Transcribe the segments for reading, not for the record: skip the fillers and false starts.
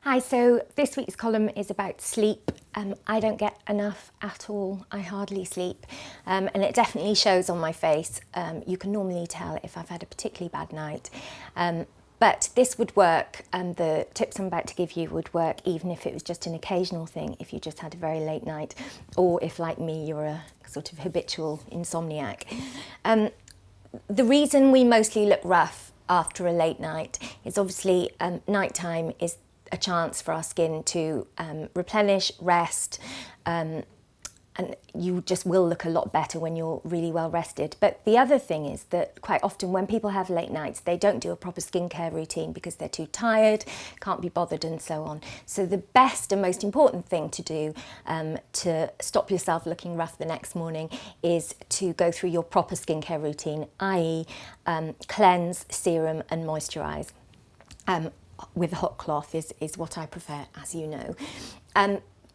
Hi, so this week's column is about sleep. I don't get enough at all. I hardly sleep, and it definitely shows on my face. You can normally tell if I've had a particularly bad night. But this would work, and the tips I'm about to give you would work even if it was just an occasional thing, if you just had a very late night, or if, like me, you're a sort of habitual insomniac. The reason we mostly look rough after a late night is obviously nighttime is a chance for our skin to replenish, rest, and you just will look a lot better when you're really well rested. But the other thing is that quite often when people have late nights, they don't do a proper skincare routine because they're too tired, can't be bothered and so on. So the best and most important thing to do to stop yourself looking rough the next morning is to go through your proper skincare routine, i.e. Cleanse, serum and moisturise. With a hot cloth is what I prefer, as you know.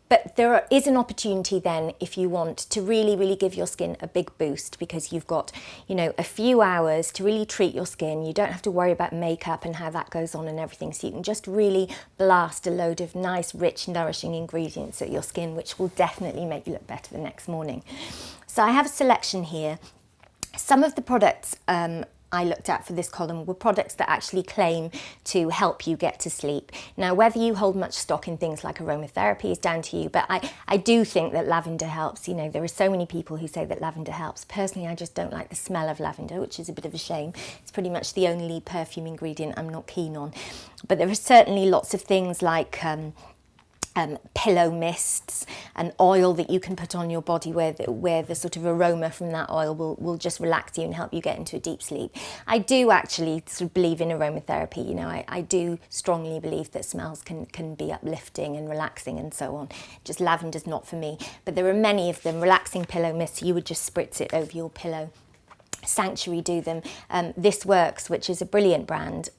But there is an opportunity then if you want to really give your skin a big boost, because you've got, a few hours to really treat your skin. You don't have to worry about makeup and how that goes on and everything. So you can just really blast a load of nice, rich, nourishing ingredients at your skin, which will definitely make you look better the next morning. So I have a selection here. Some of the products I looked at for this column were products that actually claim to help you get to sleep. Now, whether you hold much stock in things like aromatherapy is down to you, but I do think that lavender helps. There are so many people who say that lavender helps. Personally, I just don't like the smell of lavender, which is a bit of a shame. It's pretty much the only perfume ingredient I'm not keen on. But there are certainly lots of things like pillow mists and oil that you can put on your body where the sort of aroma from that oil will just relax you and help you get into a deep sleep. I do actually sort of believe in aromatherapy. I do strongly believe that smells can be uplifting and relaxing and so on. Just lavender's not for me. But there are many of them. Relaxing pillow mists, you would just spritz it over your pillow. Sanctuary do them. This Works, which is a brilliant brand,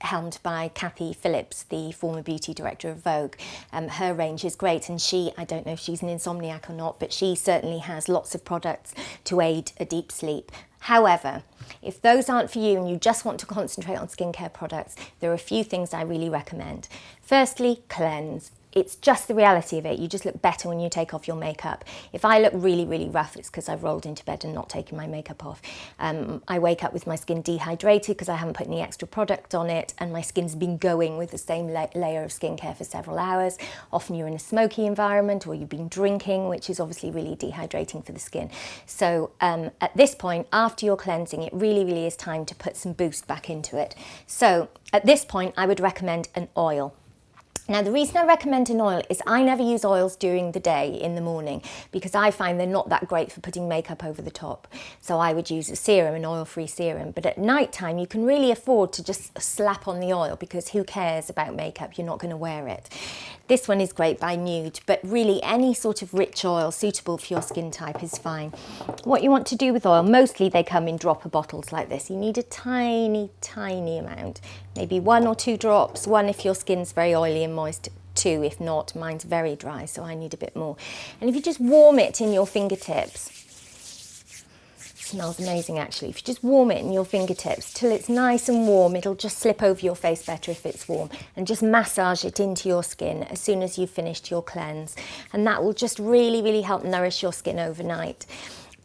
helmed by Kathy Phillips, the former beauty director of Vogue. Her range is great, and I don't know if she's an insomniac or not, but she certainly has lots of products to aid a deep sleep. However, if those aren't for you and you just want to concentrate on skincare products, there are a few things I really recommend. Firstly, cleanse. It's just the reality of it. You just look better when you take off your makeup. If I look really rough, it's because I've rolled into bed and not taken my makeup off. I wake up with my skin dehydrated because I haven't put any extra product on it, and my skin's been going with the same layer of skincare for several hours. Often you're in a smoky environment or you've been drinking, which is obviously really dehydrating for the skin. So at this point, after your cleansing, it really is time to put some boost back into it. So at this point, I would recommend an oil. Now, the reason I recommend an oil is I never use oils during the day in the morning because I find they're not that great for putting makeup over the top. So I would use a serum, an oil-free serum. But at night time, you can really afford to just slap on the oil because who cares about makeup? You're not going to wear it. This one is great by Nude, but really any sort of rich oil suitable for your skin type is fine. What you want to do with oil, mostly they come in dropper bottles like this. You need a tiny amount, maybe 1 or 2 drops, 1 if your skin's very oily and moist, 2 if not. Mine's very dry, so I need a bit more. And if you just warm it in your fingertips, smells amazing actually. If you just warm it in your fingertips till it's nice and warm, it'll just slip over your face better if it's warm, and just massage it into your skin as soon as you've finished your cleanse, and that will just really help nourish your skin overnight.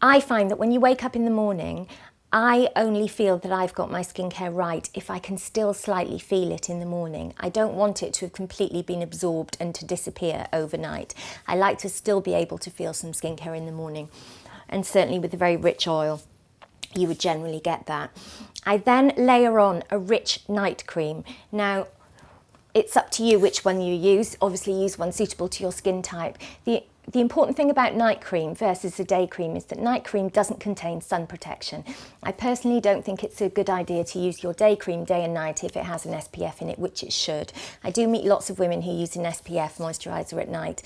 I find that when you wake up in the morning, I only feel that I've got my skincare right if I can still slightly feel it in the morning. I don't want it to have completely been absorbed and to disappear overnight. I like to still be able to feel some skincare in the morning. And certainly with a very rich oil, you would generally get that. I then layer on a rich night cream. Now, it's up to you which one you use. Obviously, use one suitable to your skin type. The important thing about night cream versus a day cream is that night cream doesn't contain sun protection. I personally don't think it's a good idea to use your day cream day and night if it has an SPF in it, which it should. I do meet lots of women who use an SPF moisturiser at night.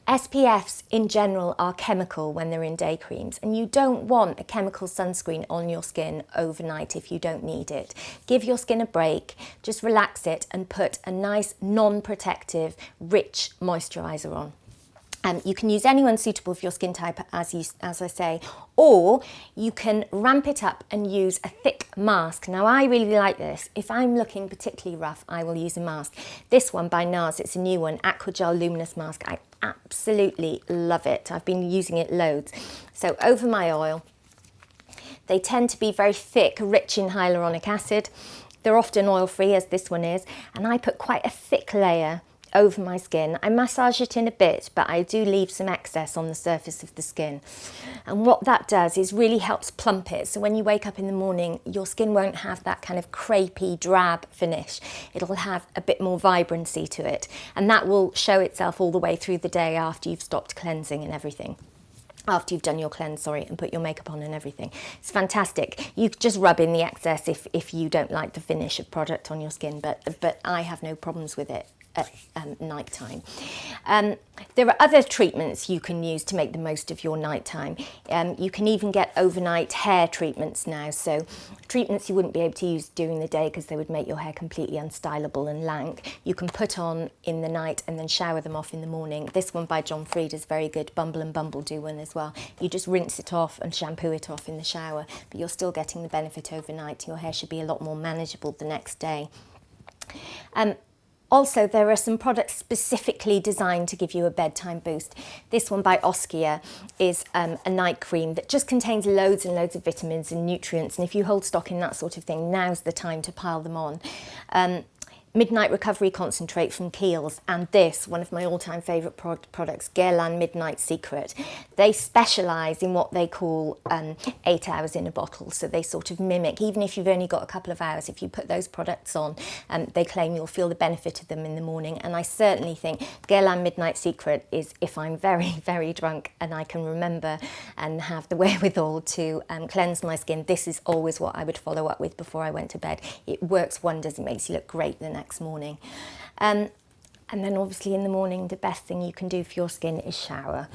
SPFs in general are chemical when they're in day creams, and you don't want a chemical sunscreen on your skin overnight if you don't need it. Give your skin a break, just relax it and put a nice non-protective, rich moisturiser on. You can use anyone suitable for your skin type, as I say, or you can ramp it up and use a thick mask. Now, I really like this. If I'm looking particularly rough, I will use a mask. This one by NARS, it's a new one, Aqua Gel Luminous Mask. I absolutely love it. I've been using it loads. So over my oil, they tend to be very thick, rich in hyaluronic acid. They're often oil-free, as this one is, and I put quite a thick layer over my skin. I massage it in a bit, but I do leave some excess on the surface of the skin. And what that does is really helps plump it. So when you wake up in the morning, your skin won't have that kind of crepey, drab finish. It'll have a bit more vibrancy to it. And that will show itself all the way through the day after you've stopped cleansing and everything. After you've done your cleanse, and put your makeup on and everything. It's fantastic. You just rub in the excess if you don't like the finish of product on your skin, but I have no problems with it at night time. There are other treatments you can use to make the most of your nighttime. You can even get overnight hair treatments now, so treatments you wouldn't be able to use during the day because they would make your hair completely unstylable and lank. You can put on in the night and then shower them off in the morning. This one by John Frieda is very good. Bumble and Bumble do one as well. You just rinse it off and shampoo it off in the shower, but you're still getting the benefit overnight. Your hair should be a lot more manageable the next day. Also, there are some products specifically designed to give you a bedtime boost. This one by Oskia is a night cream that just contains loads and loads of vitamins and nutrients. And if you hold stock in that sort of thing, now's the time to pile them on. Midnight Recovery Concentrate from Kiehl's, and this, one of my all-time favourite products, Guerlain Midnight Secret. They specialise in what they call 8 hours in a bottle, so they sort of mimic, even if you've only got a couple of hours, if you put those products on, they claim you'll feel the benefit of them in the morning. And I certainly think Guerlain Midnight Secret is if I'm very, very drunk and I can remember and have the wherewithal to cleanse my skin, this is always what I would follow up with before I went to bed. It works wonders, it makes you look great the next morning. And then obviously in the morning, the best thing you can do for your skin is shower.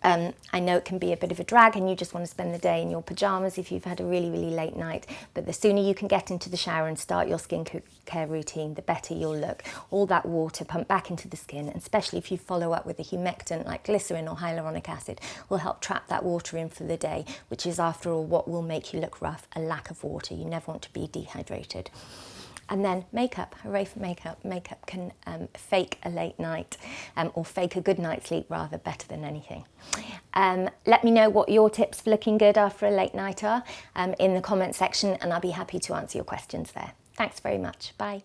I know it can be a bit of a drag and you just want to spend the day in your pyjamas if you've had a really, really late night, but the sooner you can get into the shower and start your skincare routine, the better you'll look. All that water pumped back into the skin, and especially if you follow up with a humectant like glycerin or hyaluronic acid, will help trap that water in for the day, which is after all what will make you look rough, a lack of water. You never want to be dehydrated. And then makeup, hooray for makeup. Makeup can fake a late night, or fake a good night's sleep rather, better than anything. Let me know what your tips for looking good after a late night are in the comment section, and I'll be happy to answer your questions there. Thanks very much, bye.